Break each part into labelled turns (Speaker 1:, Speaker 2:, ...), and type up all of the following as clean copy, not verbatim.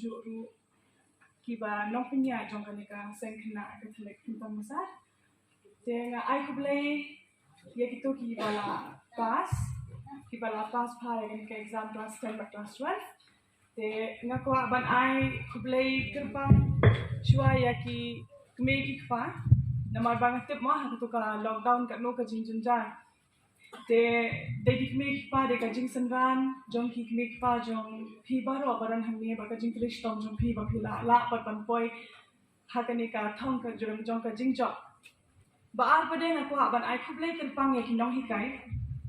Speaker 1: tunjuk ru kiba non punya jong kanika sen Khynnah ke telek tentang besar. Dengan ai ku boleh ya gitu kibala pas pai kan ke exam class 10 ba class 12. Te ngaku ban ai ku boleh terbang shua ya ki kemeki kpa namar bang tip mah tu ka lockdown kat no ka jinjunjan. Te di kemeki kpa de ka jing senran jong ki kemeki kpa jong pi baro baran hamne ba ka jing trish tong jong pi ba pila la pat pan poi hakani ka thong ka jong ka jing job. Baar pada ngaku ban ai ku boleh terbang ya ki nong hikai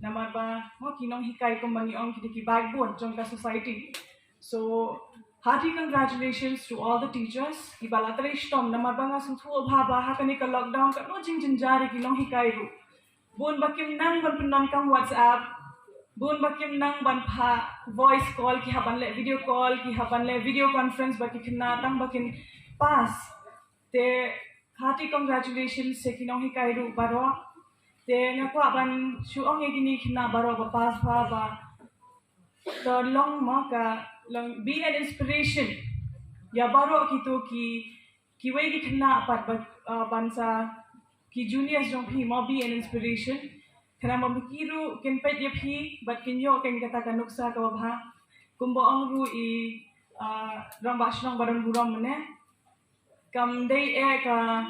Speaker 1: namar ba mo ki nong hikai ko mani ong ki backbone jong ka society. So hearty congratulations to all the teachers. Ibala trish tong namar ba nga sung thu bhaba hakani ka lockdown ka no jing jari ki nong hikai ru. Bun bakim nang ban penon kang WhatsApp. Bun bakim nang ban pha voice call ki haban le video call ki haban le video conference baki Khynnah tang bakin pass. Te hearty congratulations se ki nong hikai ru baro. Te ngaku ban suong ye kini Khynnah baro ba pass ba. So long maka long be an inspiration. Ya baro gitu ki we ki Khynnah pat bansa ki juniors jong phi mo be an inspiration. Kana mamikiru ken pet ye phi but kinyo ken kata kanuksa ka bha. Kumbo ong ru I ram bashnong barang buram mane. Kam dei ka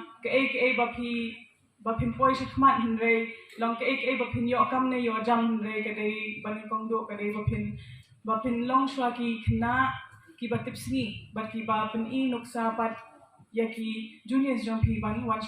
Speaker 1: ba phin poi shi khmat Hynrei long ba phin yo kam ne yo jam Hynrei ka dei ban kong do ka dei ba phin long shwa ki Khynnah ki ba tipsni ba ki ba phin I nuksa pat ya ki juniors jong phi ban wan